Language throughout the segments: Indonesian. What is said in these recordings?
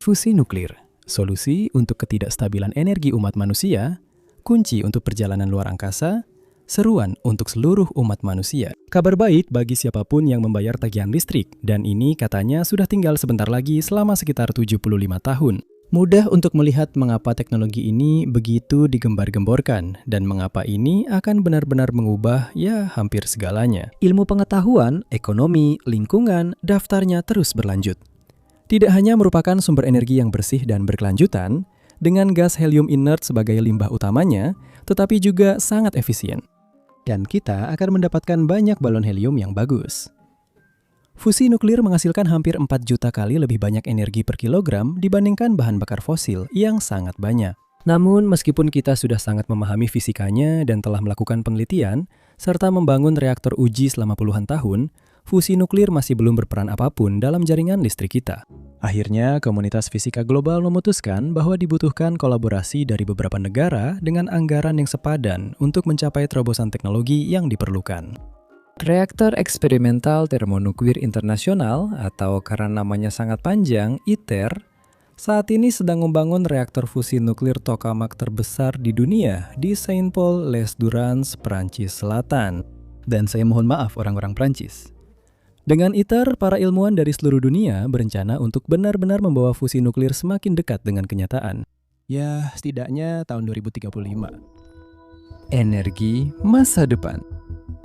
Fusi nuklir, solusi untuk ketidakstabilan energi umat manusia, kunci untuk perjalanan luar angkasa, seruan untuk seluruh umat manusia. Kabar baik bagi siapapun yang membayar tagihan listrik, dan ini katanya sudah tinggal sebentar lagi selama sekitar 75 tahun. Mudah untuk melihat mengapa teknologi ini begitu digembar-gemborkan, dan mengapa ini akan benar-benar mengubah hampir segalanya. Ilmu pengetahuan, ekonomi, lingkungan, daftarnya terus berlanjut. Tidak hanya merupakan sumber energi yang bersih dan berkelanjutan, dengan gas helium inert sebagai limbah utamanya, tetapi juga sangat efisien. Dan kita akan mendapatkan banyak balon helium yang bagus. Fusi nuklir menghasilkan hampir 4 juta kali lebih banyak energi per kilogram dibandingkan bahan bakar fosil yang sangat banyak. Namun, meskipun kita sudah sangat memahami fisikanya dan telah melakukan penelitian, serta membangun reaktor uji selama puluhan tahun, fusi nuklir masih belum berperan apapun dalam jaringan listrik kita. Akhirnya, komunitas fisika global memutuskan bahwa dibutuhkan kolaborasi dari beberapa negara dengan anggaran yang sepadan untuk mencapai terobosan teknologi yang diperlukan. Reaktor Eksperimental Termonuklir Internasional, atau karena namanya sangat panjang, ITER, saat ini sedang membangun reaktor fusi nuklir tokamak terbesar di dunia di Saint-Paul-les-Durance, Prancis Selatan. Dan saya mohon maaf orang-orang Prancis. Dengan ITER, para ilmuwan dari seluruh dunia berencana untuk benar-benar membawa fusi nuklir semakin dekat dengan kenyataan. Ya, setidaknya tahun 2035. Energi masa depan.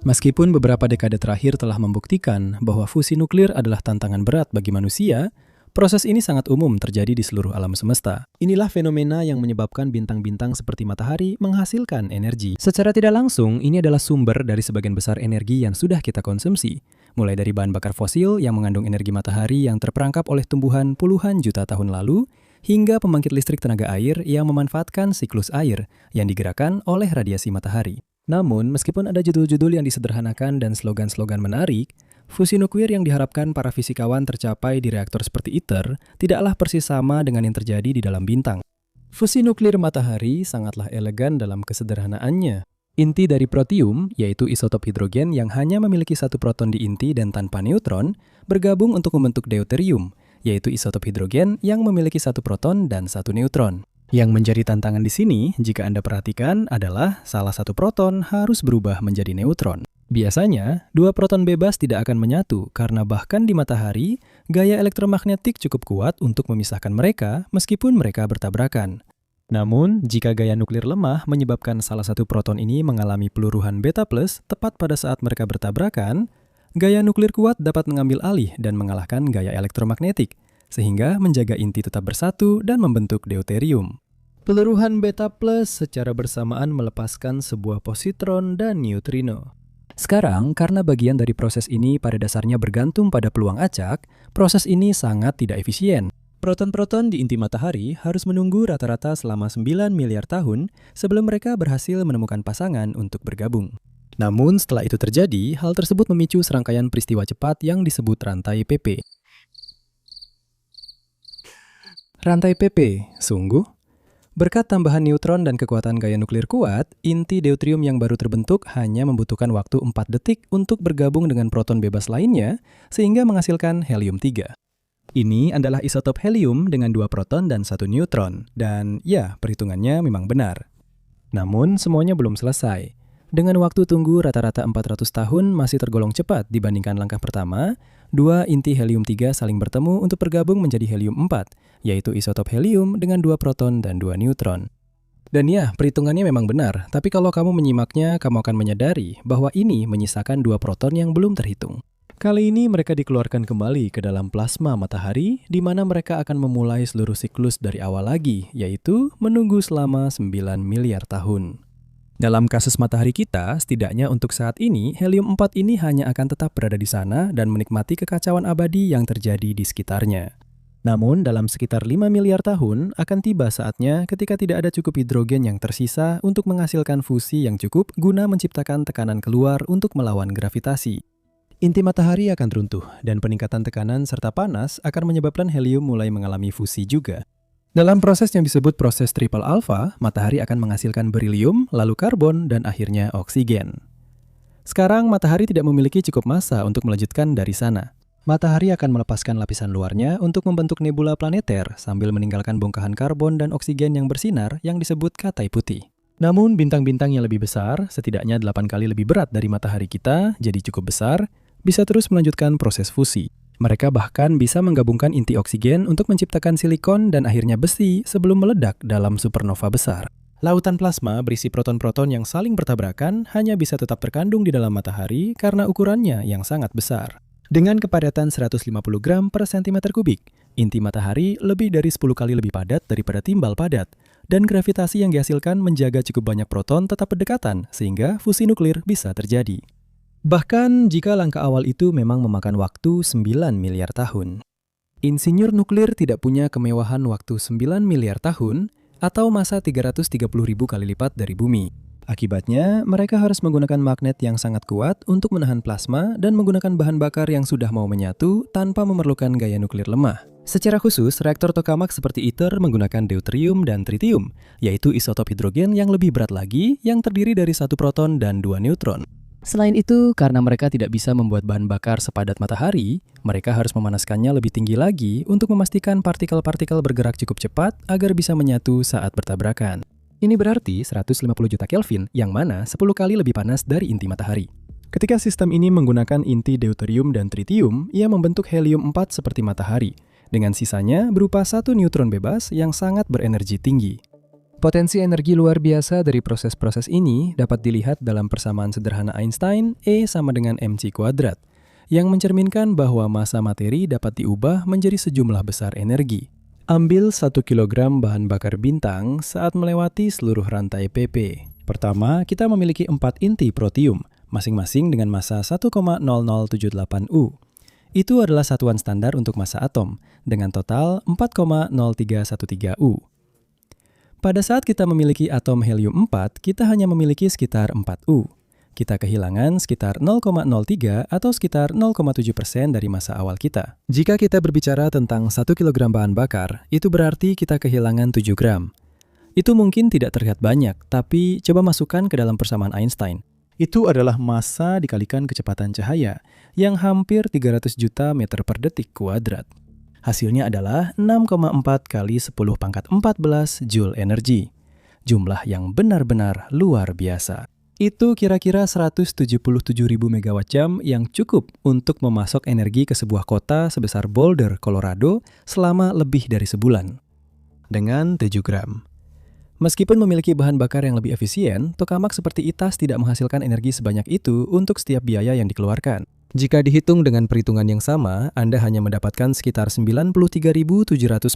Meskipun beberapa dekade terakhir telah membuktikan bahwa fusi nuklir adalah tantangan berat bagi manusia, proses ini sangat umum terjadi di seluruh alam semesta. Inilah fenomena yang menyebabkan bintang-bintang seperti matahari menghasilkan energi. Secara tidak langsung, ini adalah sumber dari sebagian besar energi yang sudah kita konsumsi. Mulai dari bahan bakar fosil yang mengandung energi matahari yang terperangkap oleh tumbuhan puluhan juta tahun lalu, hingga pembangkit listrik tenaga air yang memanfaatkan siklus air yang digerakkan oleh radiasi matahari. Namun, meskipun ada judul-judul yang disederhanakan dan slogan-slogan menarik, fusi nuklir yang diharapkan para fisikawan tercapai di reaktor seperti ITER tidaklah persis sama dengan yang terjadi di dalam bintang. Fusi nuklir matahari sangatlah elegan dalam kesederhanaannya. Inti dari protium, yaitu isotop hidrogen yang hanya memiliki satu proton di inti dan tanpa neutron, bergabung untuk membentuk deuterium, yaitu isotop hidrogen yang memiliki satu proton dan satu neutron. Yang menjadi tantangan di sini, jika Anda perhatikan, adalah salah satu proton harus berubah menjadi neutron. Biasanya, dua proton bebas tidak akan menyatu karena bahkan di matahari, gaya elektromagnetik cukup kuat untuk memisahkan mereka meskipun mereka bertabrakan. Namun, jika gaya nuklir lemah menyebabkan salah satu proton ini mengalami peluruhan beta plus tepat pada saat mereka bertabrakan, gaya nuklir kuat dapat mengambil alih dan mengalahkan gaya elektromagnetik, sehingga menjaga inti tetap bersatu dan membentuk deuterium. Peluruhan beta plus secara bersamaan melepaskan sebuah positron dan neutrino. Sekarang, karena bagian dari proses ini pada dasarnya bergantung pada peluang acak, proses ini sangat tidak efisien. Proton-proton di inti matahari harus menunggu rata-rata selama 9 miliar tahun sebelum mereka berhasil menemukan pasangan untuk bergabung. Namun, setelah itu terjadi, hal tersebut memicu serangkaian peristiwa cepat yang disebut rantai PP. Rantai PP, sungguh? Berkat tambahan neutron dan kekuatan gaya nuklir kuat, inti deuterium yang baru terbentuk hanya membutuhkan waktu 4 detik untuk bergabung dengan proton bebas lainnya, sehingga menghasilkan helium-3. Ini adalah isotop helium dengan 2 proton dan 1 neutron, dan ya, perhitungannya memang benar. Namun, semuanya belum selesai. Dengan waktu tunggu rata-rata 400 tahun masih tergolong cepat dibandingkan langkah pertama, 2 inti helium-3 saling bertemu untuk bergabung menjadi helium-4, yaitu isotop helium dengan 2 proton dan 2 neutron. Dan ya, perhitungannya memang benar, tapi kalau kamu menyimaknya, kamu akan menyadari bahwa ini menyisakan 2 proton yang belum terhitung. Kali ini mereka dikeluarkan kembali ke dalam plasma matahari, di mana mereka akan memulai seluruh siklus dari awal lagi, yaitu menunggu selama 9 miliar tahun. Dalam kasus matahari kita, setidaknya untuk saat ini, helium-4 ini hanya akan tetap berada di sana dan menikmati kekacauan abadi yang terjadi di sekitarnya. Namun, dalam sekitar 5 miliar tahun, akan tiba saatnya ketika tidak ada cukup hidrogen yang tersisa untuk menghasilkan fusi yang cukup guna menciptakan tekanan keluar untuk melawan gravitasi. Inti matahari akan runtuh, dan peningkatan tekanan serta panas akan menyebabkan helium mulai mengalami fusi juga. Dalam proses yang disebut proses triple alpha, matahari akan menghasilkan berilium, lalu karbon, dan akhirnya oksigen. Sekarang, matahari tidak memiliki cukup massa untuk melanjutkan dari sana. Matahari akan melepaskan lapisan luarnya untuk membentuk nebula planeter sambil meninggalkan bongkahan karbon dan oksigen yang bersinar yang disebut katai putih. Namun bintang-bintang yang lebih besar, setidaknya 8 kali lebih berat dari matahari kita, jadi cukup besar, bisa terus melanjutkan proses fusi. Mereka bahkan bisa menggabungkan inti oksigen untuk menciptakan silikon dan akhirnya besi sebelum meledak dalam supernova besar. Lautan plasma berisi proton-proton yang saling bertabrakan hanya bisa tetap terkandung di dalam matahari karena ukurannya yang sangat besar. Dengan kepadatan 150 gram per sentimeter kubik, inti matahari lebih dari 10 kali lebih padat daripada timbal padat, dan gravitasi yang dihasilkan menjaga cukup banyak proton tetap berdekatan sehingga fusi nuklir bisa terjadi. Bahkan jika langkah awal itu memang memakan waktu 9 miliar tahun. Insinyur nuklir tidak punya kemewahan waktu 9 miliar tahun atau masa 330.000 kali lipat dari bumi. Akibatnya, mereka harus menggunakan magnet yang sangat kuat untuk menahan plasma dan menggunakan bahan bakar yang sudah mau menyatu tanpa memerlukan gaya nuklir lemah. Secara khusus, reaktor tokamak seperti ITER menggunakan deuterium dan tritium, yaitu isotop hidrogen yang lebih berat lagi yang terdiri dari 1 proton dan 2 neutron. Selain itu, karena mereka tidak bisa membuat bahan bakar sepadat matahari, mereka harus memanaskannya lebih tinggi lagi untuk memastikan partikel-partikel bergerak cukup cepat agar bisa menyatu saat bertabrakan. Ini berarti 150 juta Kelvin, yang mana 10 kali lebih panas dari inti matahari. Ketika sistem ini menggunakan inti deuterium dan tritium, ia membentuk helium-4 seperti matahari, dengan sisanya berupa 1 neutron bebas yang sangat berenergi tinggi. Potensi energi luar biasa dari proses-proses ini dapat dilihat dalam persamaan sederhana Einstein E sama dengan mc², yang mencerminkan bahwa massa materi dapat diubah menjadi sejumlah besar energi. Ambil 1 kg bahan bakar bintang saat melewati seluruh rantai PP. Pertama, kita memiliki 4 inti protium, masing-masing dengan massa 1,0078 U. Itu adalah satuan standar untuk massa atom, dengan total 4,0313 U. Pada saat kita memiliki atom helium-4, kita hanya memiliki sekitar 4 U. Kita kehilangan sekitar 0,03 atau sekitar 0,7% dari massa awal kita. Jika kita berbicara tentang 1 kg bahan bakar, itu berarti kita kehilangan 7 gram. Itu mungkin tidak terlihat banyak, tapi coba masukkan ke dalam persamaan Einstein. Itu adalah massa dikalikan kecepatan cahaya, yang hampir 300 juta meter per detik kuadrat. Hasilnya adalah 6,4 kali 10 pangkat 14 Joule energi. Jumlah yang benar-benar luar biasa. Itu kira-kira 177.000 megawatt jam yang cukup untuk memasok energi ke sebuah kota sebesar Boulder, Colorado selama lebih dari sebulan. Dengan 7 gram. Meskipun memiliki bahan bakar yang lebih efisien, tokamak seperti ITAS tidak menghasilkan energi sebanyak itu untuk setiap biaya yang dikeluarkan. Jika dihitung dengan perhitungan yang sama, Anda hanya mendapatkan sekitar 93.700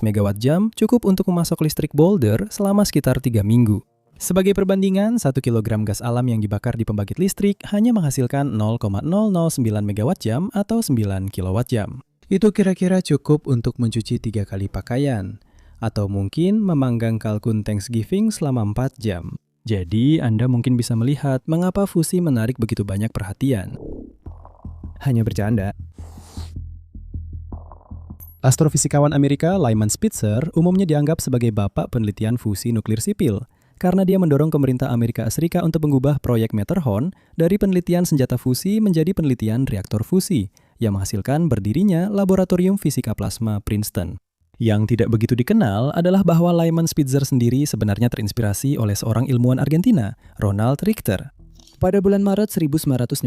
megawatt jam cukup untuk memasok listrik Boulder selama sekitar 3 minggu. Sebagai perbandingan, 1 kg gas alam yang dibakar di pembangkit listrik hanya menghasilkan 0,009 megawatt jam atau 9 kilowatt jam. Itu kira-kira cukup untuk mencuci 3 kali pakaian, atau mungkin memanggang kalkun Thanksgiving selama 4 jam. Jadi, Anda mungkin bisa melihat mengapa fusi menarik begitu banyak perhatian. Hanya bercanda. Astrofisikawan Amerika Lyman Spitzer umumnya dianggap sebagai bapak penelitian fusi nuklir sipil, karena dia mendorong pemerintah Amerika Serikat untuk mengubah proyek Matterhorn dari penelitian senjata fusi menjadi penelitian reaktor fusi, yang menghasilkan berdirinya Laboratorium Fisika Plasma Princeton. Yang tidak begitu dikenal adalah bahwa Lyman Spitzer sendiri sebenarnya terinspirasi oleh seorang ilmuwan Argentina, Ronald Richter. Pada bulan Maret 1951,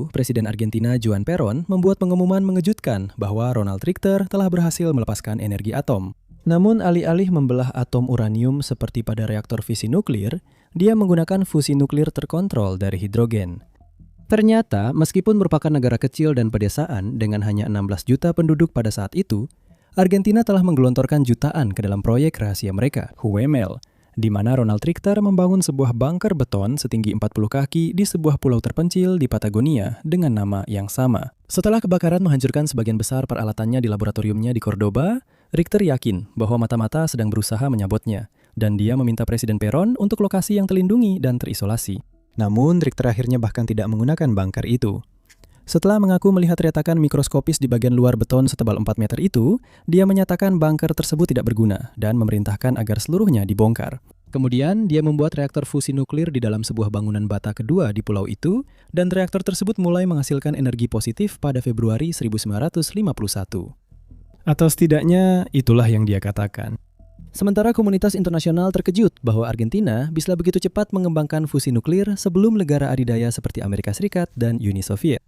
Presiden Argentina Juan Perón membuat pengumuman mengejutkan bahwa Ronald Richter telah berhasil melepaskan energi atom. Namun alih-alih membelah atom uranium seperti pada reaktor fisi nuklir, dia menggunakan fusi nuklir terkontrol dari hidrogen. Ternyata, meskipun merupakan negara kecil dan pedesaan dengan hanya 16 juta penduduk pada saat itu, Argentina telah menggelontorkan jutaan ke dalam proyek rahasia mereka, HUEMEL, di mana Ronald Richter membangun sebuah bunker beton setinggi 40 kaki di sebuah pulau terpencil di Patagonia dengan nama yang sama. Setelah kebakaran menghancurkan sebagian besar peralatannya di laboratoriumnya di Cordoba, Richter yakin bahwa mata-mata sedang berusaha menyabotnya, dan dia meminta Presiden Perón untuk lokasi yang terlindungi dan terisolasi. Namun, Richter akhirnya bahkan tidak menggunakan bunker itu. Setelah mengaku melihat retakan mikroskopis di bagian luar beton setebal 4 meter itu, dia menyatakan bunker tersebut tidak berguna dan memerintahkan agar seluruhnya dibongkar. Kemudian, dia membuat reaktor fusi nuklir di dalam sebuah bangunan bata kedua di pulau itu, dan reaktor tersebut mulai menghasilkan energi positif pada Februari 1951. Atau setidaknya, itulah yang dia katakan. Sementara komunitas internasional terkejut bahwa Argentina bisa begitu cepat mengembangkan fusi nuklir sebelum negara adidaya seperti Amerika Serikat dan Uni Soviet.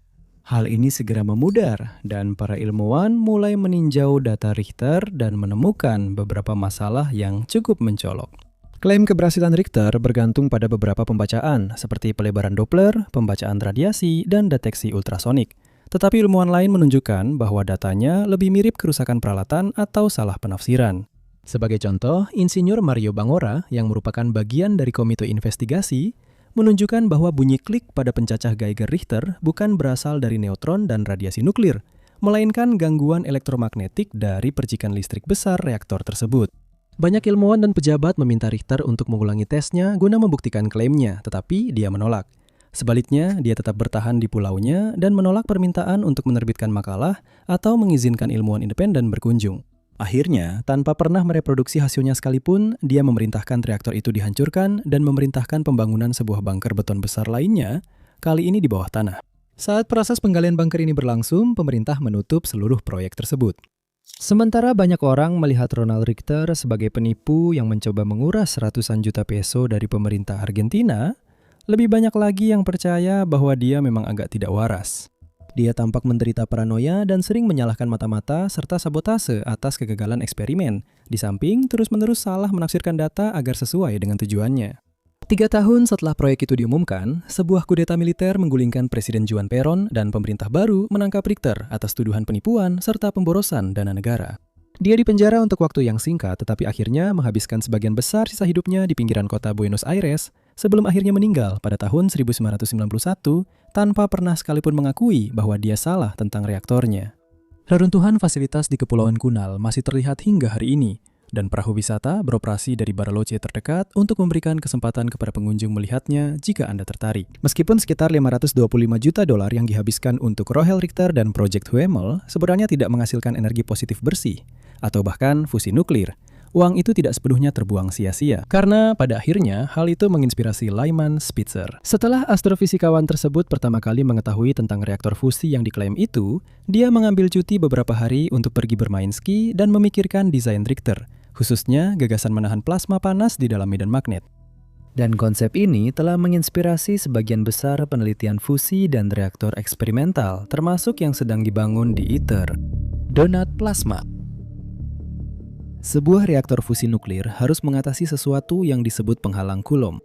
Hal ini segera memudar, dan para ilmuwan mulai meninjau data Richter dan menemukan beberapa masalah yang cukup mencolok. Klaim keberhasilan Richter bergantung pada beberapa pembacaan, seperti pelebaran Doppler, pembacaan radiasi, dan deteksi ultrasonik. Tetapi ilmuwan lain menunjukkan bahwa datanya lebih mirip kerusakan peralatan atau salah penafsiran. Sebagai contoh, Insinyur Mario Bangora, yang merupakan bagian dari komite investigasi, menunjukkan bahwa bunyi klik pada pencacah Geiger Richter bukan berasal dari neutron dan radiasi nuklir, melainkan gangguan elektromagnetik dari percikan listrik besar reaktor tersebut. Banyak ilmuwan dan pejabat meminta Richter untuk mengulangi tesnya guna membuktikan klaimnya, tetapi dia menolak. Sebaliknya, dia tetap bertahan di pulaunya dan menolak permintaan untuk menerbitkan makalah atau mengizinkan ilmuwan independen berkunjung. Akhirnya, tanpa pernah mereproduksi hasilnya sekalipun, dia memerintahkan reaktor itu dihancurkan dan memerintahkan pembangunan sebuah bunker beton besar lainnya, kali ini di bawah tanah. Saat proses penggalian bunker ini berlangsung, pemerintah menutup seluruh proyek tersebut. Sementara banyak orang melihat Ronald Richter sebagai penipu yang mencoba menguras ratusan juta peso dari pemerintah Argentina, lebih banyak lagi yang percaya bahwa dia memang agak tidak waras. Dia tampak menderita paranoia dan sering menyalahkan mata-mata serta sabotase atas kegagalan eksperimen, di samping terus-menerus salah menafsirkan data agar sesuai dengan tujuannya. 3 tahun setelah proyek itu diumumkan, sebuah kudeta militer menggulingkan Presiden Juan Perón dan pemerintah baru menangkap Richter atas tuduhan penipuan serta pemborosan dana negara. Dia dipenjara untuk waktu yang singkat, tetapi akhirnya menghabiskan sebagian besar sisa hidupnya di pinggiran kota Buenos Aires sebelum akhirnya meninggal pada tahun 1991 tanpa pernah sekalipun mengakui bahwa dia salah tentang reaktornya. Reruntuhan fasilitas di Kepulauan Kunal masih terlihat hingga hari ini, dan perahu wisata beroperasi dari Bariloche terdekat untuk memberikan kesempatan kepada pengunjung melihatnya jika Anda tertarik. Meskipun sekitar $525 juta yang dihabiskan untuk Rohel Richter dan Project Huemel sebenarnya tidak menghasilkan energi positif bersih, atau bahkan fusi nuklir, uang itu tidak sepenuhnya terbuang sia-sia. Karena pada akhirnya hal itu menginspirasi Lyman Spitzer. Setelah astrofisikawan tersebut pertama kali mengetahui tentang reaktor fusi yang diklaim itu, dia mengambil cuti beberapa hari untuk pergi bermain ski dan memikirkan desain Richter, khususnya gagasan menahan plasma panas di dalam medan magnet. Dan konsep ini telah menginspirasi sebagian besar penelitian fusi dan reaktor eksperimental, termasuk yang sedang dibangun di ITER. Donat plasma. Sebuah reaktor fusi nuklir harus mengatasi sesuatu yang disebut penghalang Coulomb.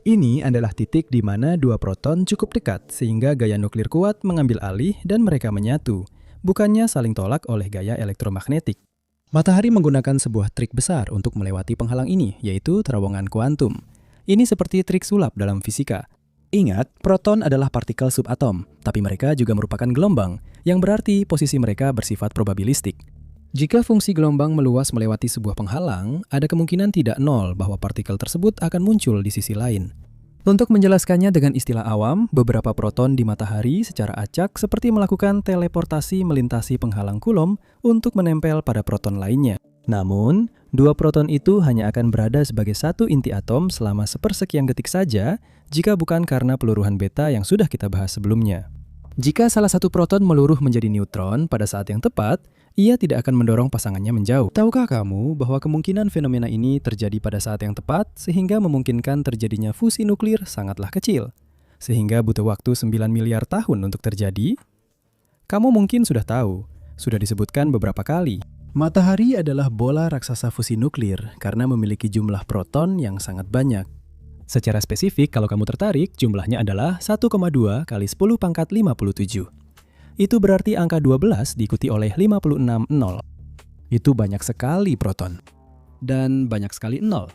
Ini adalah titik di mana dua proton cukup dekat sehingga gaya nuklir kuat mengambil alih dan mereka menyatu, bukannya saling tolak oleh gaya elektromagnetik. Matahari menggunakan sebuah trik besar untuk melewati penghalang ini, yaitu terowongan kuantum. Ini seperti trik sulap dalam fisika. Ingat, proton adalah partikel subatom, tapi mereka juga merupakan gelombang, yang berarti posisi mereka bersifat probabilistik. Jika fungsi gelombang meluas melewati sebuah penghalang, ada kemungkinan tidak nol bahwa partikel tersebut akan muncul di sisi lain. Untuk menjelaskannya dengan istilah awam, beberapa proton di matahari secara acak seperti melakukan teleportasi melintasi penghalang Coulomb untuk menempel pada proton lainnya. Namun, dua proton itu hanya akan berada sebagai satu inti atom selama sepersekian detik saja jika bukan karena peluruhan beta yang sudah kita bahas sebelumnya. Jika salah satu proton meluruh menjadi neutron pada saat yang tepat, ia tidak akan mendorong pasangannya menjauh. Tahukah kamu bahwa kemungkinan fenomena ini terjadi pada saat yang tepat sehingga memungkinkan terjadinya fusi nuklir sangatlah kecil, sehingga butuh waktu 9 miliar tahun untuk terjadi? Kamu mungkin sudah tahu, sudah disebutkan beberapa kali. Matahari adalah bola raksasa fusi nuklir karena memiliki jumlah proton yang sangat banyak. Secara spesifik, kalau kamu tertarik, jumlahnya adalah 1,2 kali 10 pangkat 57. Itu berarti angka 12 diikuti oleh 56 nol. Itu banyak sekali proton. Dan banyak sekali nol.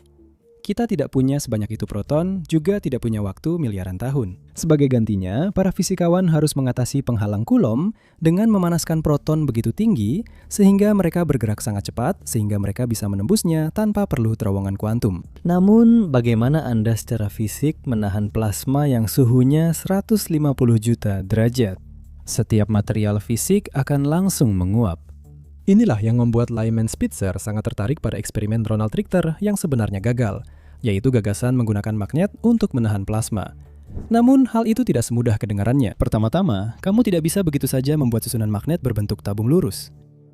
Kita tidak punya sebanyak itu proton, juga tidak punya waktu miliaran tahun. Sebagai gantinya, para fisikawan harus mengatasi penghalang Coulomb dengan memanaskan proton begitu tinggi, sehingga mereka bergerak sangat cepat, sehingga mereka bisa menembusnya tanpa perlu terowongan kuantum. Namun, bagaimana Anda secara fisik menahan plasma yang suhunya 150 juta derajat? Setiap material fisik akan langsung menguap. Inilah yang membuat Lyman Spitzer sangat tertarik pada eksperimen Ronald Richter yang sebenarnya gagal. yaitu gagasan menggunakan magnet untuk menahan plasma. Namun, hal itu tidak semudah kedengarannya. Pertama-tama, kamu tidak bisa begitu saja membuat susunan magnet berbentuk tabung lurus.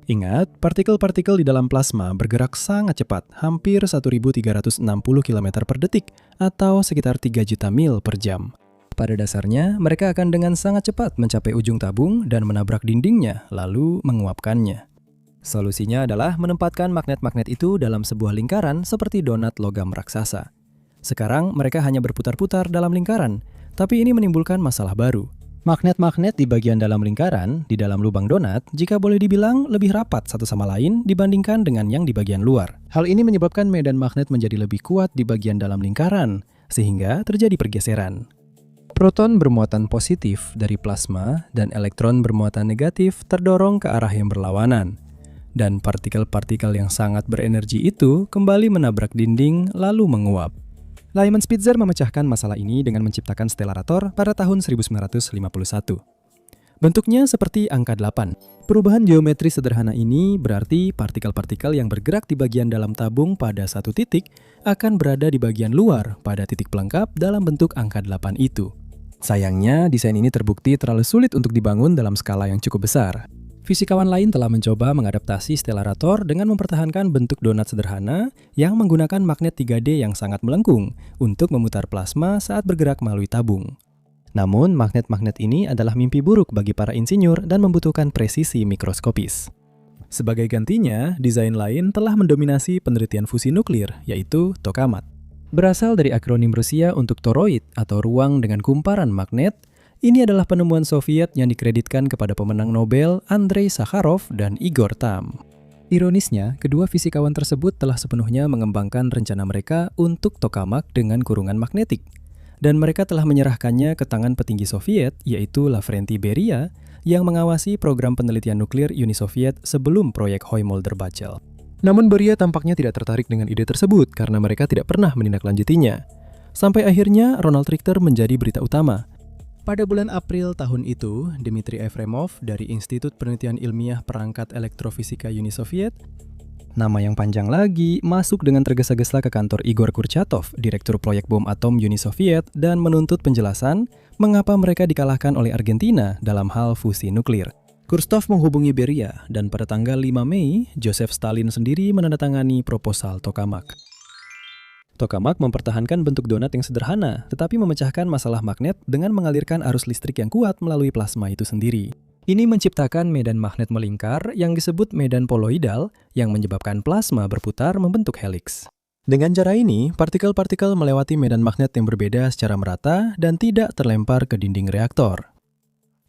Ingat, partikel-partikel di dalam plasma bergerak sangat cepat, hampir 1360 km per detik, atau sekitar 3 juta mil per jam. Pada dasarnya, mereka akan dengan sangat cepat mencapai ujung tabung dan menabrak dindingnya, lalu menguapkannya. Solusinya adalah menempatkan magnet-magnet itu dalam sebuah lingkaran seperti donat logam raksasa. Sekarang mereka hanya berputar-putar dalam lingkaran, tapi ini menimbulkan masalah baru. Magnet-magnet di bagian dalam lingkaran, di dalam lubang donat, jika boleh dibilang lebih rapat satu sama lain dibandingkan dengan yang di bagian luar. Hal ini menyebabkan medan magnet menjadi lebih kuat di bagian dalam lingkaran, sehingga terjadi pergeseran. Proton bermuatan positif dari plasma dan elektron bermuatan negatif terdorong ke arah yang berlawanan. Dan partikel-partikel yang sangat berenergi itu kembali menabrak dinding lalu menguap. Lyman Spitzer memecahkan masalah ini dengan menciptakan stellarator pada tahun 1951. Bentuknya seperti angka 8. Perubahan geometri sederhana ini berarti partikel-partikel yang bergerak di bagian dalam tabung pada satu titik akan berada di bagian luar pada titik pelengkap dalam bentuk angka 8 itu. Sayangnya, desain ini terbukti terlalu sulit untuk dibangun dalam skala yang cukup besar. Fisikawan lain telah mencoba mengadaptasi stellarator dengan mempertahankan bentuk donat sederhana yang menggunakan magnet 3D yang sangat melengkung untuk memutar plasma saat bergerak melalui tabung. Namun, magnet-magnet ini adalah mimpi buruk bagi para insinyur dan membutuhkan presisi mikroskopis. Sebagai gantinya, desain lain telah mendominasi penelitian fusi nuklir, yaitu tokamak. Berasal dari akronim Rusia untuk toroid atau ruang dengan kumparan magnet, ini adalah penemuan Soviet yang dikreditkan kepada pemenang Nobel Andrei Sakharov dan Igor Tamm. Ironisnya, kedua fisikawan tersebut telah sepenuhnya mengembangkan rencana mereka untuk tokamak dengan kurungan magnetik. Dan mereka telah menyerahkannya ke tangan petinggi Soviet, yaitu Lavrenti Beria, yang mengawasi program penelitian nuklir Uni Soviet sebelum proyek Hoy-Molder-Bachel. Namun Beria tampaknya tidak tertarik dengan ide tersebut karena mereka tidak pernah menindaklanjutinya. Sampai akhirnya Ronald Richter menjadi berita utama. Pada bulan April tahun itu, Dmitry Efremov dari Institut Penelitian Ilmiah Perangkat Elektrofisika Uni Soviet, nama yang panjang lagi, masuk dengan tergesa-gesa ke kantor Igor Kurchatov, direktur proyek bom atom Uni Soviet, dan menuntut penjelasan mengapa mereka dikalahkan oleh Argentina dalam hal fusi nuklir. Kurchatov menghubungi Beria, dan pada tanggal 5 Mei, Joseph Stalin sendiri menandatangani proposal tokamak. Tokamak mempertahankan bentuk donat yang sederhana, tetapi memecahkan masalah magnet dengan mengalirkan arus listrik yang kuat melalui plasma itu sendiri. Ini menciptakan medan magnet melingkar yang disebut medan poloidal yang menyebabkan plasma berputar membentuk heliks. Dengan cara ini, partikel-partikel melewati medan magnet yang berbeda secara merata dan tidak terlempar ke dinding reaktor.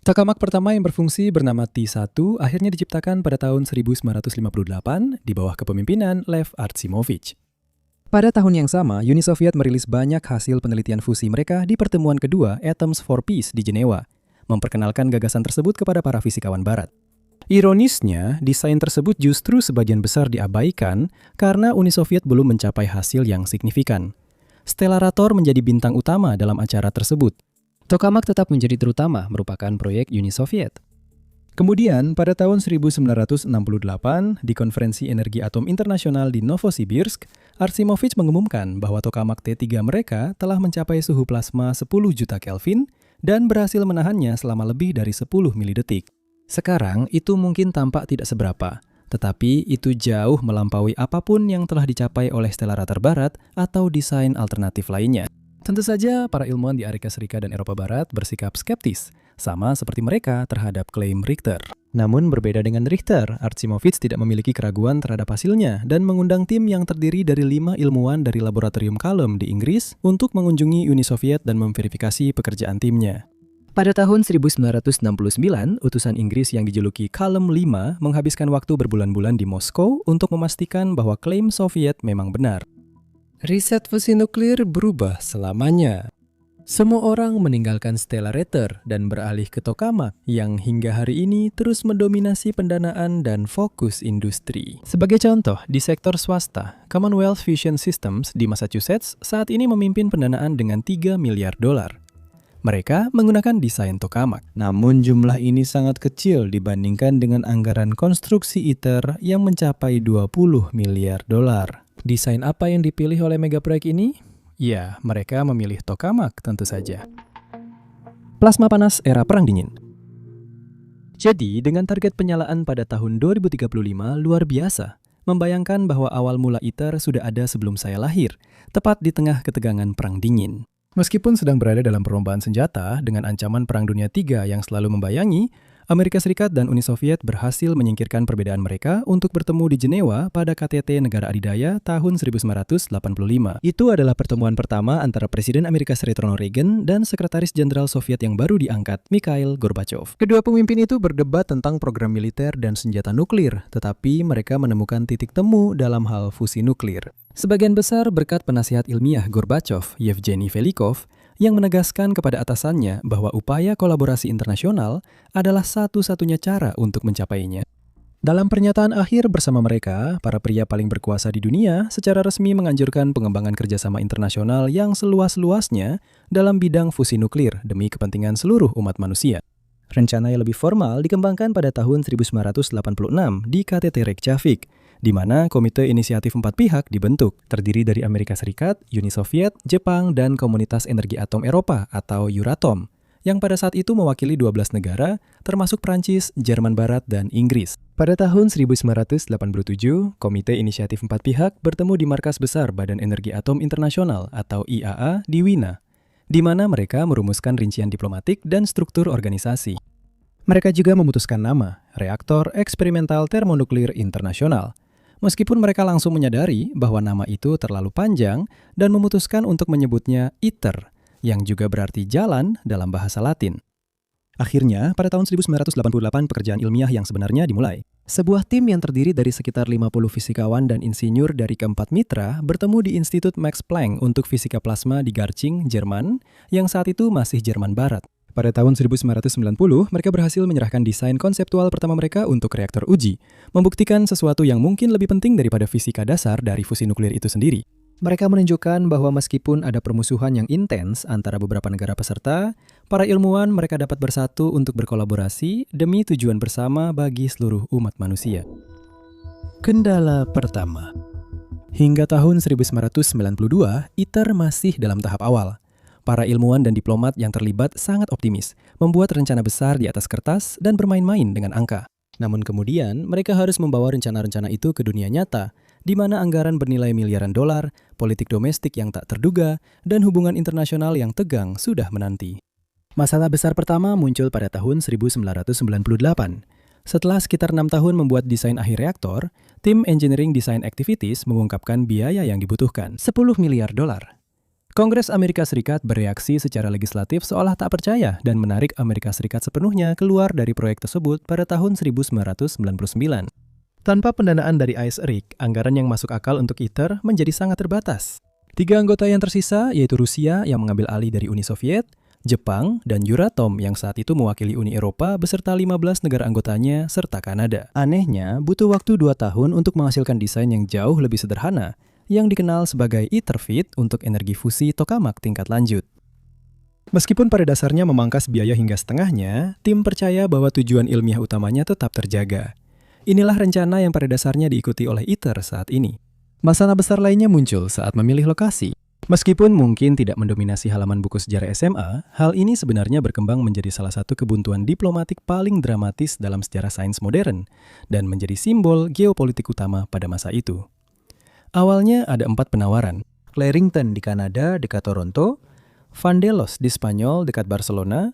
Tokamak pertama yang berfungsi bernama T1 akhirnya diciptakan pada tahun 1958 di bawah kepemimpinan Lev Artsimovich. Pada tahun yang sama, Uni Soviet merilis banyak hasil penelitian fusi mereka di pertemuan kedua Atoms for Peace di Jenewa, memperkenalkan gagasan tersebut kepada para fisikawan barat. Ironisnya, desain tersebut justru sebagian besar diabaikan karena Uni Soviet belum mencapai hasil yang signifikan. Stellarator menjadi bintang utama dalam acara tersebut. Tokamak tetap menjadi terutama merupakan proyek Uni Soviet. Kemudian, pada tahun 1968, di Konferensi Energi Atom Internasional di Novosibirsk, Artsimovich mengumumkan bahwa tokamak T3 mereka telah mencapai suhu plasma 10 juta Kelvin dan berhasil menahannya selama lebih dari 10 milidetik. Sekarang, itu mungkin tampak tidak seberapa, tetapi itu jauh melampaui apapun yang telah dicapai oleh stellarator barat atau desain alternatif lainnya. Tentu saja, para ilmuwan di Amerika Serikat dan Eropa Barat bersikap skeptis, sama seperti mereka terhadap klaim Richter. Namun berbeda dengan Richter, Artsimovich tidak memiliki keraguan terhadap hasilnya dan mengundang tim yang terdiri dari 5 ilmuwan dari Laboratorium Culham di Inggris untuk mengunjungi Uni Soviet dan memverifikasi pekerjaan timnya. Pada tahun 1969, utusan Inggris yang dijuluki Culham 5 menghabiskan waktu berbulan-bulan di Moskow untuk memastikan bahwa klaim Soviet memang benar. Riset fusi nuklir berubah selamanya. Semua orang meninggalkan stellarator dan beralih ke tokamak yang hingga hari ini terus mendominasi pendanaan dan fokus industri. Sebagai contoh, di sektor swasta, Commonwealth Fusion Systems di Massachusetts saat ini memimpin pendanaan dengan $3 miliar. Mereka menggunakan desain tokamak. Namun jumlah ini sangat kecil dibandingkan dengan anggaran konstruksi ITER yang mencapai $20 miliar. Desain apa yang dipilih oleh megaproyek ini? Ya, mereka memilih tokamak tentu saja. Plasma panas era Perang Dingin. Jadi, dengan target penyalaan pada tahun 2035 luar biasa. Membayangkan bahwa awal mula ITER sudah ada sebelum saya lahir, tepat di tengah ketegangan Perang Dingin. Meskipun sedang berada dalam perlombaan senjata dengan ancaman Perang Dunia III yang selalu membayangi, Amerika Serikat dan Uni Soviet berhasil menyingkirkan perbedaan mereka untuk bertemu di Jenewa pada KTT Negara Adidaya tahun 1985. Itu adalah pertemuan pertama antara Presiden Amerika Serikat Ronald Reagan dan Sekretaris Jenderal Soviet yang baru diangkat, Mikhail Gorbachev. Kedua pemimpin itu berdebat tentang program militer dan senjata nuklir, tetapi mereka menemukan titik temu dalam hal fusi nuklir. Sebagian besar berkat penasihat ilmiah Gorbachev, Yevgeny Velikov, yang menegaskan kepada atasannya bahwa upaya kolaborasi internasional adalah satu-satunya cara untuk mencapainya. Dalam pernyataan akhir bersama mereka, para pria paling berkuasa di dunia secara resmi menganjurkan pengembangan kerjasama internasional yang seluas-luasnya dalam bidang fusi nuklir demi kepentingan seluruh umat manusia. Rencana yang lebih formal dikembangkan pada tahun 1986 di KTT Reykjavik, di mana Komite Inisiatif Empat Pihak dibentuk, terdiri dari Amerika Serikat, Uni Soviet, Jepang, dan Komunitas Energi Atom Eropa atau Euratom, yang pada saat itu mewakili 12 negara, termasuk Prancis, Jerman Barat, dan Inggris. Pada tahun 1987, Komite Inisiatif Empat Pihak bertemu di Markas Besar Badan Energi Atom Internasional atau IAA di Wina, di mana mereka merumuskan rincian diplomatik dan struktur organisasi. Mereka juga memutuskan nama, Reaktor Eksperimental Termonuklir Internasional, meskipun mereka langsung menyadari bahwa nama itu terlalu panjang dan memutuskan untuk menyebutnya ITER, yang juga berarti jalan dalam bahasa Latin. Akhirnya, pada tahun 1988 pekerjaan ilmiah yang sebenarnya dimulai. Sebuah tim yang terdiri dari sekitar 50 fisikawan dan insinyur dari keempat mitra bertemu di Institut Max Planck untuk fisika plasma di Garching, Jerman, yang saat itu masih Jerman Barat. Pada tahun 1990, mereka berhasil menyerahkan desain konseptual pertama mereka untuk reaktor uji, membuktikan sesuatu yang mungkin lebih penting daripada fisika dasar dari fusi nuklir itu sendiri. Mereka menunjukkan bahwa meskipun ada permusuhan yang intens antara beberapa negara peserta, para ilmuwan mereka dapat bersatu untuk berkolaborasi demi tujuan bersama bagi seluruh umat manusia. Kendala pertama. Hingga tahun 1992, ITER masih dalam tahap awal. Para ilmuwan dan diplomat yang terlibat sangat optimis, membuat rencana besar di atas kertas dan bermain-main dengan angka. Namun kemudian, mereka harus membawa rencana-rencana itu ke dunia nyata, di mana anggaran bernilai miliaran dolar, politik domestik yang tak terduga, dan hubungan internasional yang tegang sudah menanti. Masalah besar pertama muncul pada tahun 1998. Setelah sekitar 6 tahun membuat desain akhir reaktor, tim Engineering Design Activities mengungkapkan biaya yang dibutuhkan, 10 miliar dolar. Kongres Amerika Serikat bereaksi secara legislatif seolah tak percaya dan menarik Amerika Serikat sepenuhnya keluar dari proyek tersebut pada tahun 1999. Tanpa pendanaan dari ISRIC, anggaran yang masuk akal untuk ITER menjadi sangat terbatas. 3 anggota yang tersisa yaitu Rusia yang mengambil alih dari Uni Soviet, Jepang, dan Euratom yang saat itu mewakili Uni Eropa beserta 15 negara anggotanya serta Kanada. Anehnya, butuh waktu 2 tahun untuk menghasilkan desain yang jauh lebih sederhana, yang dikenal sebagai ITER-FIT untuk energi fusi tokamak tingkat lanjut. Meskipun pada dasarnya memangkas biaya hingga setengahnya, tim percaya bahwa tujuan ilmiah utamanya tetap terjaga. Inilah rencana yang pada dasarnya diikuti oleh ITER saat ini. Masalah besar lainnya muncul saat memilih lokasi. Meskipun mungkin tidak mendominasi halaman buku sejarah SMA, hal ini sebenarnya berkembang menjadi salah satu kebuntuan diplomatik paling dramatis dalam sejarah sains modern dan menjadi simbol geopolitik utama pada masa itu. Awalnya ada 4 penawaran, Clarington di Kanada dekat Toronto, Vandelos di Spanyol dekat Barcelona,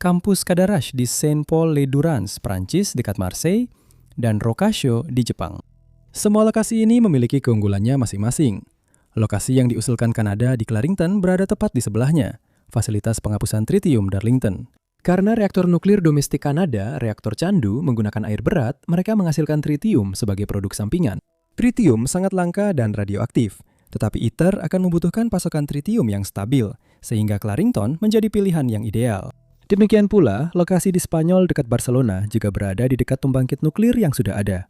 Kampus Cadarache di Saint-Paul-les-Durance, Prancis dekat Marseille, dan Rocasio di Jepang. Semua lokasi ini memiliki keunggulannya masing-masing. Lokasi yang diusulkan Kanada di Clarington berada tepat di sebelahnya, fasilitas penghapusan tritium Darlington. Karena reaktor nuklir domestik Kanada, reaktor candu, menggunakan air berat, mereka menghasilkan tritium sebagai produk sampingan. Tritium sangat langka dan radioaktif, tetapi ITER akan membutuhkan pasokan tritium yang stabil, sehingga Clarington menjadi pilihan yang ideal. Demikian pula, lokasi di Spanyol dekat Barcelona juga berada di dekat pembangkit nuklir yang sudah ada.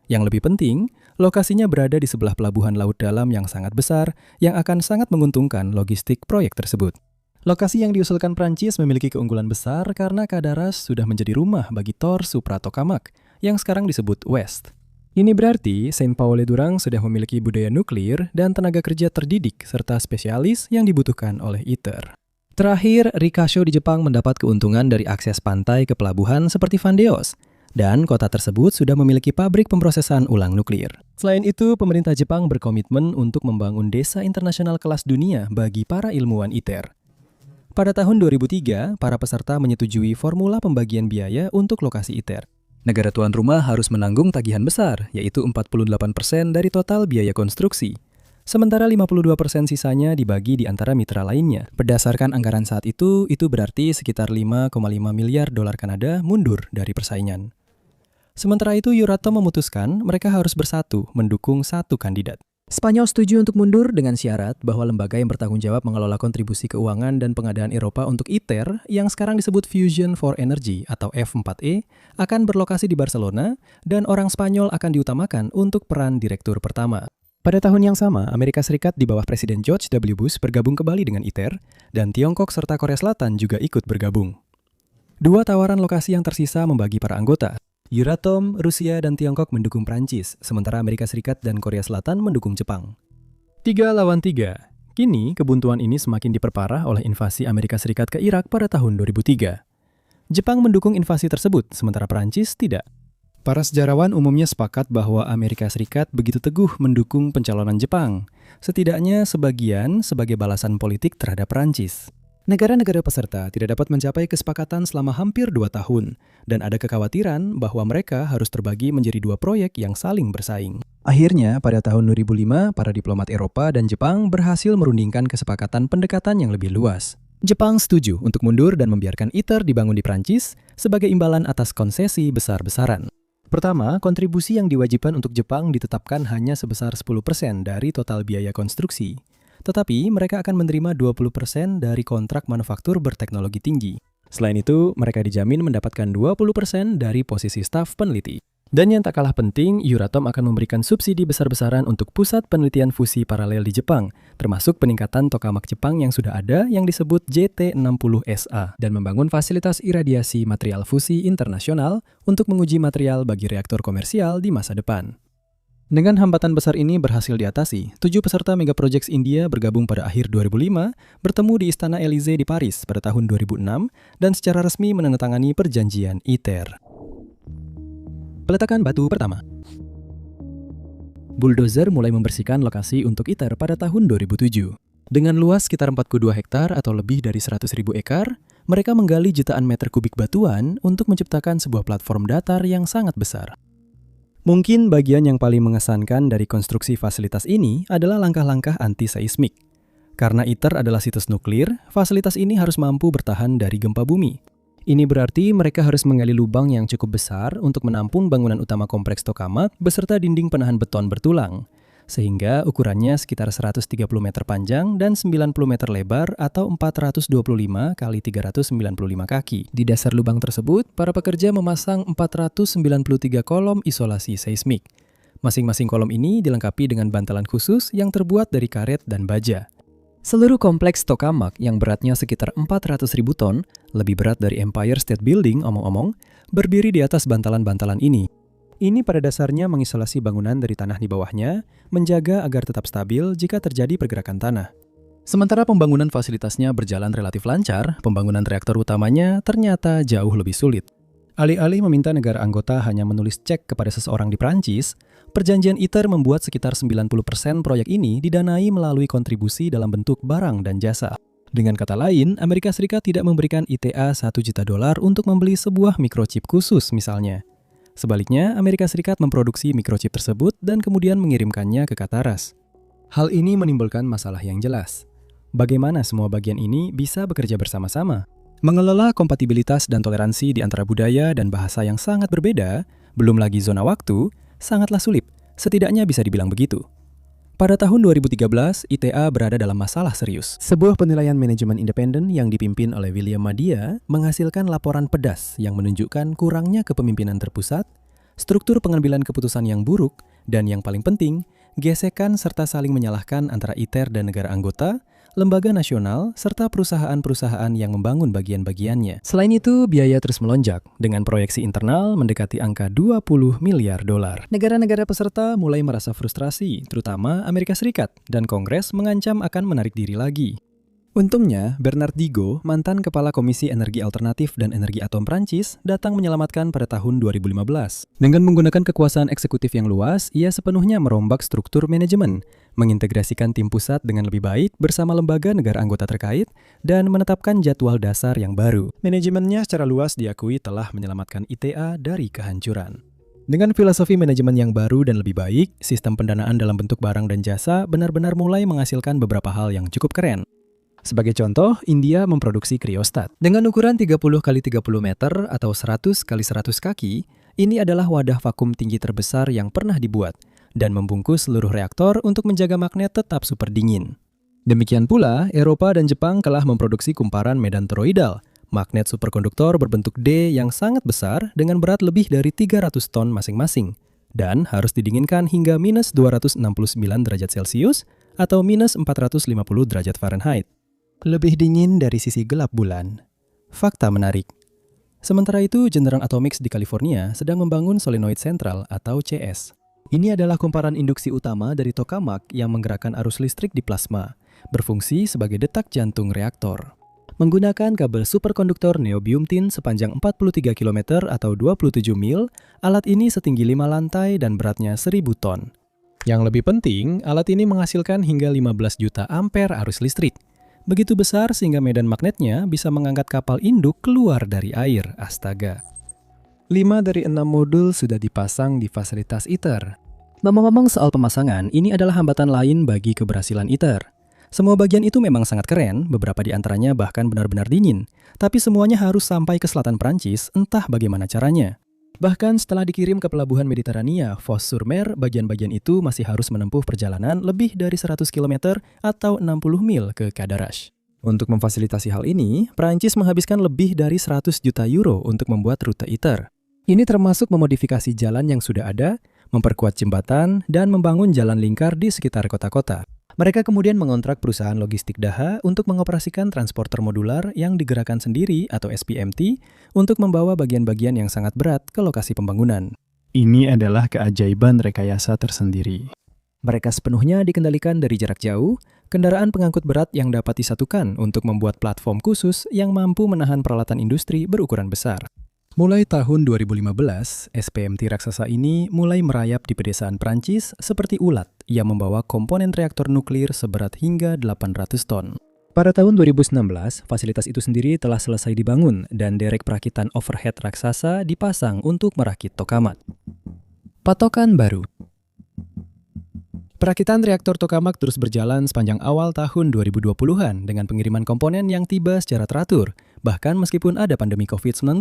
Yang lebih penting, lokasinya berada di sebelah pelabuhan laut dalam yang sangat besar, yang akan sangat menguntungkan logistik proyek tersebut. Lokasi yang diusulkan Prancis memiliki keunggulan besar karena Cadarache sudah menjadi rumah bagi Thor Supra Tokamak, yang sekarang disebut West. Ini berarti Saint Paul Durang sudah memiliki budaya nuklir dan tenaga kerja terdidik serta spesialis yang dibutuhkan oleh ITER. Terakhir, Rikasho di Jepang mendapat keuntungan dari akses pantai ke pelabuhan seperti Vandeos, dan kota tersebut sudah memiliki pabrik pemrosesan ulang nuklir. Selain itu, pemerintah Jepang berkomitmen untuk membangun desa internasional kelas dunia bagi para ilmuwan ITER. Pada tahun 2003, para peserta menyetujui formula pembagian biaya untuk lokasi ITER. Negara tuan rumah harus menanggung tagihan besar, yaitu 48% dari total biaya konstruksi. Sementara 52% sisanya dibagi di antara mitra lainnya. Berdasarkan anggaran saat itu berarti sekitar 5,5 miliar dolar Kanada mundur dari persaingan. Sementara itu, Euratom memutuskan mereka harus bersatu mendukung satu kandidat. Spanyol setuju untuk mundur dengan syarat bahwa lembaga yang bertanggung jawab mengelola kontribusi keuangan dan pengadaan Eropa untuk ITER, yang sekarang disebut Fusion for Energy atau F4E, akan berlokasi di Barcelona dan orang Spanyol akan diutamakan untuk peran direktur pertama. Pada tahun yang sama, Amerika Serikat di bawah Presiden George W. Bush bergabung kembali dengan ITER, dan Tiongkok serta Korea Selatan juga ikut bergabung. Dua tawaran lokasi yang tersisa membagi para anggota. Euratom, Rusia, dan Tiongkok mendukung Prancis, sementara Amerika Serikat dan Korea Selatan mendukung Jepang. 3 lawan 3. Kini, kebuntuan ini semakin diperparah oleh invasi Amerika Serikat ke Irak pada tahun 2003. Jepang mendukung invasi tersebut, sementara Prancis tidak. Para sejarawan umumnya sepakat bahwa Amerika Serikat begitu teguh mendukung pencalonan Jepang, setidaknya sebagian sebagai balasan politik terhadap Prancis. Negara-negara peserta tidak dapat mencapai kesepakatan selama hampir 2 tahun, dan ada kekhawatiran bahwa mereka harus terbagi menjadi 2 proyek yang saling bersaing. Akhirnya, pada tahun 2005, para diplomat Eropa dan Jepang berhasil merundingkan kesepakatan pendekatan yang lebih luas. Jepang setuju untuk mundur dan membiarkan ITER dibangun di Prancis sebagai imbalan atas konsesi besar-besaran. Pertama, kontribusi yang diwajibkan untuk Jepang ditetapkan hanya sebesar 10% dari total biaya konstruksi. Tetapi mereka akan menerima 20% dari kontrak manufaktur berteknologi tinggi. Selain itu, mereka dijamin mendapatkan 20% dari posisi staf peneliti. Dan yang tak kalah penting, Euratom akan memberikan subsidi besar-besaran untuk pusat penelitian fusi paralel di Jepang, termasuk peningkatan tokamak Jepang yang sudah ada yang disebut JT60SA, dan membangun fasilitas iradiasi material fusi internasional untuk menguji material bagi reaktor komersial di masa depan. Dengan hambatan besar ini berhasil diatasi, 7 peserta megaprojects India bergabung pada akhir 2005, bertemu di Istana Élysée di Paris pada tahun 2006, dan secara resmi menandatangani perjanjian ITER. Peletakan batu pertama. Bulldozer mulai membersihkan lokasi untuk ITER pada tahun 2007. Dengan luas sekitar 42 hektar atau lebih dari 100.000 ekar, mereka menggali jutaan meter kubik batuan untuk menciptakan sebuah platform datar yang sangat besar. Mungkin bagian yang paling mengesankan dari konstruksi fasilitas ini adalah langkah-langkah anti-seismik. Karena ITER adalah situs nuklir, fasilitas ini harus mampu bertahan dari gempa bumi. Ini berarti mereka harus menggali lubang yang cukup besar untuk menampung bangunan utama kompleks tokamak beserta dinding penahan beton bertulang, sehingga ukurannya sekitar 130 meter panjang dan 90 meter lebar atau 425 kali 395 kaki. Di dasar lubang tersebut, para pekerja memasang 493 kolom isolasi seismik. Masing-masing kolom ini dilengkapi dengan bantalan khusus yang terbuat dari karet dan baja. Seluruh kompleks tokamak yang beratnya sekitar 400.000 ton, lebih berat dari Empire State Building omong-omong, berdiri di atas bantalan-bantalan ini. Ini pada dasarnya mengisolasi bangunan dari tanah di bawahnya, menjaga agar tetap stabil jika terjadi pergerakan tanah. Sementara pembangunan fasilitasnya berjalan relatif lancar, pembangunan reaktor utamanya ternyata jauh lebih sulit. Alih-alih meminta negara anggota hanya menulis cek kepada seseorang di Prancis, perjanjian ITER membuat sekitar 90% proyek ini didanai melalui kontribusi dalam bentuk barang dan jasa. Dengan kata lain, Amerika Serikat tidak memberikan ITA $1 juta untuk membeli sebuah microchip khusus misalnya. Sebaliknya, Amerika Serikat memproduksi microchip tersebut dan kemudian mengirimkannya ke Qataras. Hal ini menimbulkan masalah yang jelas. Bagaimana semua bagian ini bisa bekerja bersama-sama? Mengelola kompatibilitas dan toleransi di antara budaya dan bahasa yang sangat berbeda, belum lagi zona waktu, sangatlah sulit, setidaknya bisa dibilang begitu. Pada tahun 2013, ITA berada dalam masalah serius. Sebuah penilaian manajemen independen yang dipimpin oleh William Maddia menghasilkan laporan pedas yang menunjukkan kurangnya kepemimpinan terpusat, struktur pengambilan keputusan yang buruk, dan yang paling penting, gesekan serta saling menyalahkan antara ITER dan negara anggota, lembaga nasional, serta perusahaan-perusahaan yang membangun bagian-bagiannya. Selain itu, biaya terus melonjak, dengan proyeksi internal mendekati angka 20 miliar dolar. Negara-negara peserta mulai merasa frustrasi, terutama Amerika Serikat, dan Kongres mengancam akan menarik diri lagi. Untungnya, Bernard Digo, mantan Kepala Komisi Energi Alternatif dan Energi Atom Prancis, datang menyelamatkan pada tahun 2015. Dengan menggunakan kekuasaan eksekutif yang luas, ia sepenuhnya merombak struktur manajemen, mengintegrasikan tim pusat dengan lebih baik bersama lembaga negara anggota terkait, dan menetapkan jadwal dasar yang baru. Manajemennya secara luas diakui telah menyelamatkan ITA dari kehancuran. Dengan filosofi manajemen yang baru dan lebih baik, sistem pendanaan dalam bentuk barang dan jasa benar-benar mulai menghasilkan beberapa hal yang cukup keren. Sebagai contoh, India memproduksi kriostat. Dengan ukuran 30 x 30 meter atau 100 x 100 kaki, ini adalah wadah vakum tinggi terbesar yang pernah dibuat dan membungkus seluruh reaktor untuk menjaga magnet tetap super dingin. Demikian pula, Eropa dan Jepang telah memproduksi kumparan medan toroidal, magnet superkonduktor berbentuk D yang sangat besar dengan berat lebih dari 300 ton masing-masing, dan harus didinginkan hingga minus 269 derajat Celcius atau minus 450 derajat Fahrenheit. Lebih dingin dari sisi gelap bulan. Fakta menarik. Sementara itu, General Atomics di California sedang membangun solenoid sentral atau CS. Ini adalah kumparan induksi utama dari tokamak yang menggerakkan arus listrik di plasma, berfungsi sebagai detak jantung reaktor. Menggunakan kabel superkonduktor neobium tin sepanjang 43 km atau 27 mil, alat ini setinggi 5 lantai dan beratnya 1000 ton. Yang lebih penting, alat ini menghasilkan hingga 15 juta ampere arus listrik. Begitu besar sehingga medan magnetnya bisa mengangkat kapal induk keluar dari air. Astaga. 5 dari 6 modul sudah dipasang di fasilitas ITER. Ngomong-ngomong soal pemasangan, ini adalah hambatan lain bagi keberhasilan ITER. Semua bagian itu memang sangat keren, beberapa di antaranya bahkan benar-benar dingin. Tapi semuanya harus sampai ke selatan Prancis, entah bagaimana caranya. Bahkan setelah dikirim ke pelabuhan Mediterania, Fos-sur-Mer, bagian-bagian itu masih harus menempuh perjalanan lebih dari 100 km atau 60 mil ke Cadarache. Untuk memfasilitasi hal ini, Prancis menghabiskan lebih dari 100 juta euro untuk membuat rute ITER. Ini termasuk memodifikasi jalan yang sudah ada, memperkuat jembatan, dan membangun jalan lingkar di sekitar kota-kota. Mereka kemudian mengontrak perusahaan logistik Daha untuk mengoperasikan transporter modular yang digerakkan sendiri atau SPMT untuk membawa bagian-bagian yang sangat berat ke lokasi pembangunan. Ini adalah keajaiban rekayasa tersendiri. Mereka sepenuhnya dikendalikan dari jarak jauh, kendaraan pengangkut berat yang dapat disatukan untuk membuat platform khusus yang mampu menahan peralatan industri berukuran besar. Mulai tahun 2015, SPMT raksasa ini mulai merayap di pedesaan Prancis seperti ulat yang membawa komponen reaktor nuklir seberat hingga 800 ton. Pada tahun 2016, fasilitas itu sendiri telah selesai dibangun dan derek perakitan overhead raksasa dipasang untuk merakit tokamak. Patokan baru. Perakitan reaktor tokamak terus berjalan sepanjang awal tahun 2020-an dengan pengiriman komponen yang tiba secara teratur, bahkan meskipun ada pandemi COVID-19.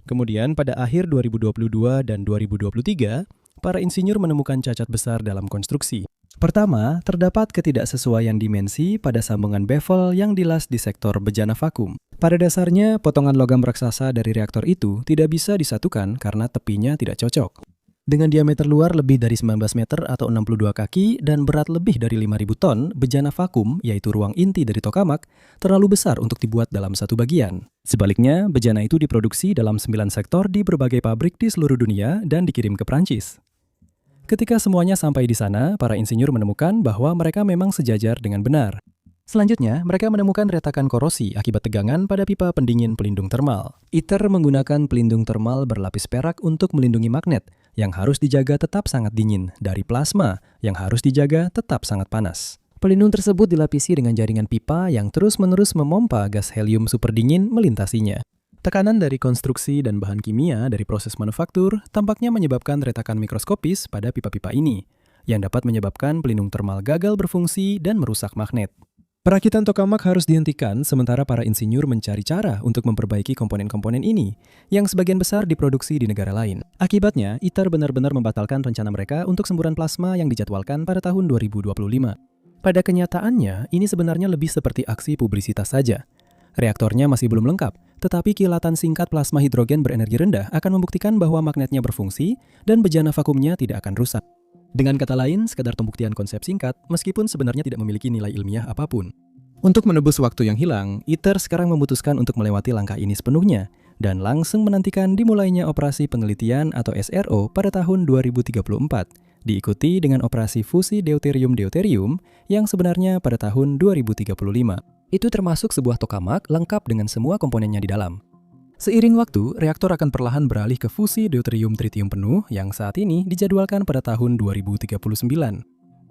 Kemudian pada akhir 2022 dan 2023, para insinyur menemukan cacat besar dalam konstruksi. Pertama, terdapat ketidaksesuaian dimensi pada sambungan bevel yang dilas di sektor bejana vakum. Pada dasarnya, potongan logam raksasa dari reaktor itu tidak bisa disatukan karena tepinya tidak cocok. Dengan diameter luar lebih dari 19 meter atau 62 kaki dan berat lebih dari 5.000 ton, bejana vakum, yaitu ruang inti dari tokamak, terlalu besar untuk dibuat dalam satu bagian. Sebaliknya, bejana itu diproduksi dalam 9 sektor di berbagai pabrik di seluruh dunia dan dikirim ke Prancis. Ketika semuanya sampai di sana, para insinyur menemukan bahwa mereka memang sejajar dengan benar. Selanjutnya, mereka menemukan retakan korosi akibat tegangan pada pipa pendingin pelindung termal. ITER menggunakan pelindung termal berlapis perak untuk melindungi magnet, yang harus dijaga tetap sangat dingin, dari plasma, yang harus dijaga tetap sangat panas. Pelindung tersebut dilapisi dengan jaringan pipa yang terus-menerus memompa gas helium superdingin melintasinya. Tekanan dari konstruksi dan bahan kimia dari proses manufaktur tampaknya menyebabkan retakan mikroskopis pada pipa-pipa ini, yang dapat menyebabkan pelindung termal gagal berfungsi dan merusak magnet. Perakitan tokamak harus dihentikan sementara para insinyur mencari cara untuk memperbaiki komponen-komponen ini, yang sebagian besar diproduksi di negara lain. Akibatnya, ITER benar-benar membatalkan rencana mereka untuk semburan plasma yang dijadwalkan pada tahun 2025. Pada kenyataannya, ini sebenarnya lebih seperti aksi publisitas saja. Reaktornya masih belum lengkap, tetapi kilatan singkat plasma hidrogen berenergi rendah akan membuktikan bahwa magnetnya berfungsi dan bejana vakumnya tidak akan rusak. Dengan kata lain, sekadar pembuktian konsep singkat, meskipun sebenarnya tidak memiliki nilai ilmiah apapun. Untuk menebus waktu yang hilang, ITER sekarang memutuskan untuk melewati langkah ini sepenuhnya dan langsung menantikan dimulainya operasi penelitian atau SRO pada tahun 2034, diikuti dengan operasi fusi deuterium-deuterium yang sebenarnya pada tahun 2035. Itu termasuk sebuah tokamak lengkap dengan semua komponennya di dalam. Seiring waktu, reaktor akan perlahan beralih ke fusi deuterium-tritium penuh yang saat ini dijadwalkan pada tahun 2039.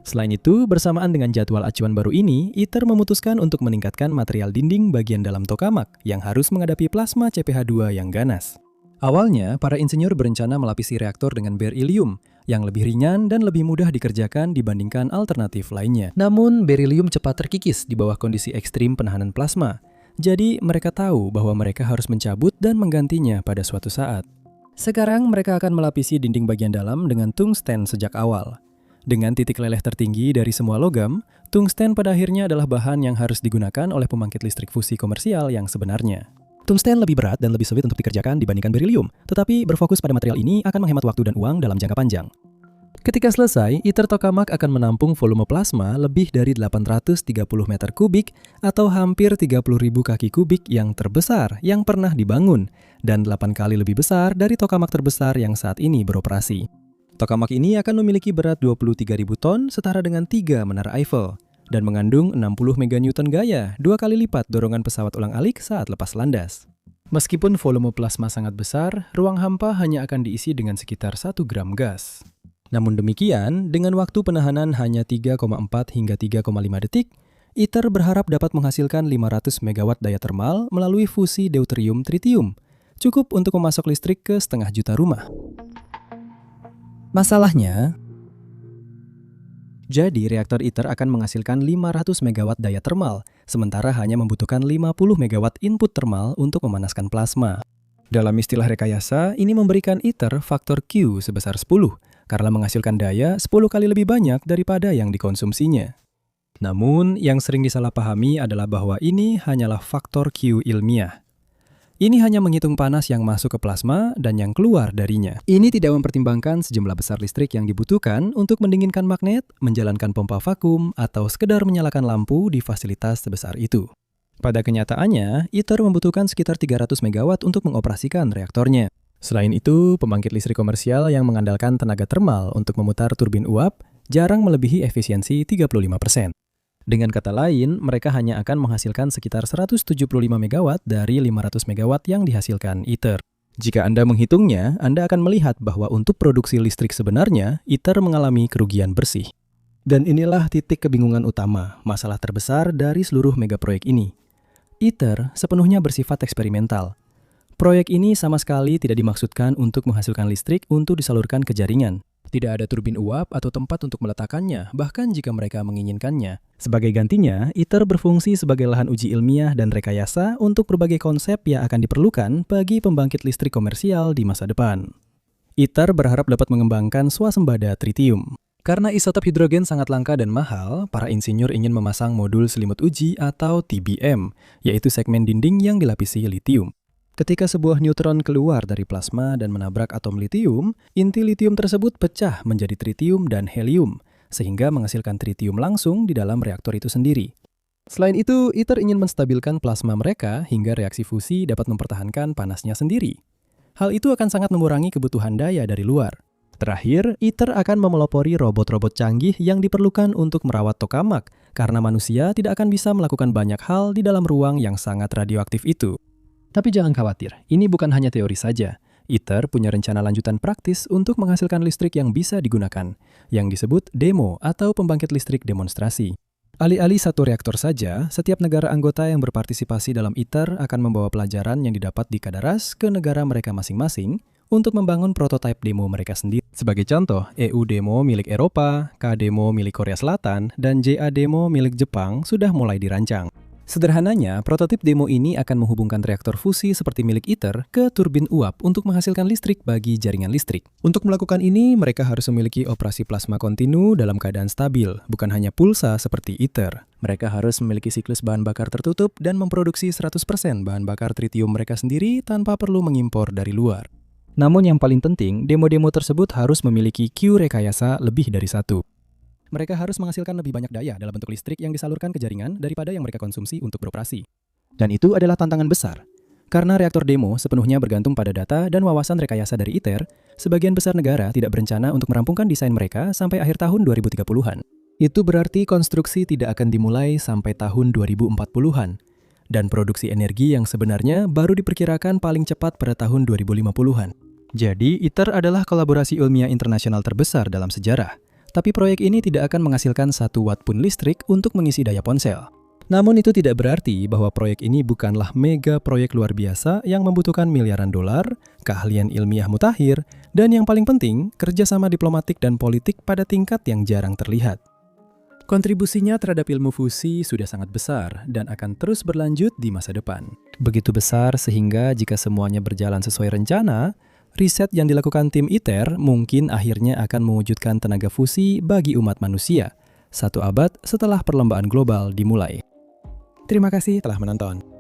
Selain itu, bersamaan dengan jadwal acuan baru ini, ITER memutuskan untuk meningkatkan material dinding bagian dalam tokamak yang harus menghadapi plasma CpH2 yang ganas. Awalnya, para insinyur berencana melapisi reaktor dengan berilium yang lebih ringan dan lebih mudah dikerjakan dibandingkan alternatif lainnya. Namun, berilium cepat terkikis di bawah kondisi ekstrim penahanan plasma. Jadi, mereka tahu bahwa mereka harus mencabut dan menggantinya pada suatu saat. Sekarang, mereka akan melapisi dinding bagian dalam dengan tungsten sejak awal. Dengan titik leleh tertinggi dari semua logam, tungsten pada akhirnya adalah bahan yang harus digunakan oleh pembangkit listrik fusi komersial yang sebenarnya. Tungsten lebih berat dan lebih sulit untuk dikerjakan dibandingkan berilium, tetapi berfokus pada material ini akan menghemat waktu dan uang dalam jangka panjang. Ketika selesai, ITER tokamak akan menampung volume plasma lebih dari 830 meter kubik atau hampir 30.000 kaki kubik yang terbesar yang pernah dibangun, dan 8 kali lebih besar dari tokamak terbesar yang saat ini beroperasi. Tokamak ini akan memiliki berat 23.000 ton setara dengan 3 menara Eiffel dan mengandung 60 meganewton gaya, 2 kali lipat dorongan pesawat ulang-alik saat lepas landas. Meskipun volume plasma sangat besar, ruang hampa hanya akan diisi dengan sekitar 1 gram gas. Namun demikian, dengan waktu penahanan hanya 3,4 hingga 3,5 detik, ITER berharap dapat menghasilkan 500 megawatt daya termal melalui fusi deuterium-tritium, cukup untuk memasok listrik ke 500 juta rumah. Masalahnya, jadi reaktor ITER akan menghasilkan 500 megawatt daya termal, sementara hanya membutuhkan 50 megawatt input termal untuk memanaskan plasma. Dalam istilah rekayasa, ini memberikan ITER faktor Q sebesar 10, karena menghasilkan daya 10 kali lebih banyak daripada yang dikonsumsinya. Namun, yang sering disalahpahami adalah bahwa ini hanyalah faktor Q ilmiah. Ini hanya menghitung panas yang masuk ke plasma dan yang keluar darinya. Ini tidak mempertimbangkan sejumlah besar listrik yang dibutuhkan untuk mendinginkan magnet, menjalankan pompa vakum, atau sekedar menyalakan lampu di fasilitas sebesar itu. Pada kenyataannya, ITER membutuhkan sekitar 300 megawatt untuk mengoperasikan reaktornya. Selain itu, pembangkit listrik komersial yang mengandalkan tenaga termal untuk memutar turbin uap jarang melebihi efisiensi 35%. Dengan kata lain, mereka hanya akan menghasilkan sekitar 175 megawatt dari 500 megawatt yang dihasilkan ITER. Jika Anda menghitungnya, Anda akan melihat bahwa untuk produksi listrik sebenarnya, ITER mengalami kerugian bersih. Dan inilah titik kebingungan utama, masalah terbesar dari seluruh megaproyek ini. ITER sepenuhnya bersifat eksperimental. Proyek ini sama sekali tidak dimaksudkan untuk menghasilkan listrik untuk disalurkan ke jaringan. Tidak ada turbin uap atau tempat untuk meletakkannya, bahkan jika mereka menginginkannya. Sebagai gantinya, ITER berfungsi sebagai lahan uji ilmiah dan rekayasa untuk berbagai konsep yang akan diperlukan bagi pembangkit listrik komersial di masa depan. ITER berharap dapat mengembangkan swasembada tritium. Karena isotop hidrogen sangat langka dan mahal, para insinyur ingin memasang modul selimut uji atau TBM, yaitu segmen dinding yang dilapisi litium. Ketika sebuah neutron keluar dari plasma dan menabrak atom litium, inti litium tersebut pecah menjadi tritium dan helium, sehingga menghasilkan tritium langsung di dalam reaktor itu sendiri. Selain itu, ITER ingin menstabilkan plasma mereka hingga reaksi fusi dapat mempertahankan panasnya sendiri. Hal itu akan sangat mengurangi kebutuhan daya dari luar. Terakhir, ITER akan memelopori robot-robot canggih yang diperlukan untuk merawat tokamak, karena manusia tidak akan bisa melakukan banyak hal di dalam ruang yang sangat radioaktif itu. Tapi jangan khawatir, ini bukan hanya teori saja. ITER punya rencana lanjutan praktis untuk menghasilkan listrik yang bisa digunakan, yang disebut demo atau pembangkit listrik demonstrasi. Alih-alih satu reaktor saja, setiap negara anggota yang berpartisipasi dalam ITER akan membawa pelajaran yang didapat di Kadaras ke negara mereka masing-masing untuk membangun prototipe demo mereka sendiri. Sebagai contoh, EU demo milik Eropa, K demo milik Korea Selatan, dan JA demo milik Jepang sudah mulai dirancang. Sederhananya, prototip demo ini akan menghubungkan reaktor fusi seperti milik ITER ke turbin uap untuk menghasilkan listrik bagi jaringan listrik. Untuk melakukan ini, mereka harus memiliki operasi plasma kontinu dalam keadaan stabil, bukan hanya pulsa seperti ITER. Mereka harus memiliki siklus bahan bakar tertutup dan memproduksi 100% bahan bakar tritium mereka sendiri tanpa perlu mengimpor dari luar. Namun yang paling penting, demo-demo tersebut harus memiliki Q rekayasa lebih dari satu. mereka harus menghasilkan lebih banyak daya dalam bentuk listrik yang disalurkan ke jaringan daripada yang mereka konsumsi untuk beroperasi. Dan itu adalah tantangan besar. Karena reaktor demo sepenuhnya bergantung pada data dan wawasan rekayasa dari ITER, sebagian besar negara tidak berencana untuk merampungkan desain mereka sampai akhir tahun 2030-an. Itu berarti konstruksi tidak akan dimulai sampai tahun 2040-an. Dan produksi energi yang sebenarnya baru diperkirakan paling cepat pada tahun 2050-an. Jadi, ITER adalah kolaborasi ilmiah internasional terbesar dalam sejarah. Tapi proyek ini tidak akan menghasilkan 1 watt pun listrik untuk mengisi daya ponsel. Namun itu tidak berarti bahwa proyek ini bukanlah mega proyek luar biasa yang membutuhkan miliaran dolar, keahlian ilmiah mutakhir, dan yang paling penting, kerjasama diplomatik dan politik pada tingkat yang jarang terlihat. Kontribusinya terhadap ilmu fusi sudah sangat besar dan akan terus berlanjut di masa depan. Begitu besar sehingga jika semuanya berjalan sesuai rencana, riset yang dilakukan tim ITER mungkin akhirnya akan mewujudkan tenaga fusi bagi umat manusia, 1 abad setelah perlombaan global dimulai. Terima kasih telah menonton.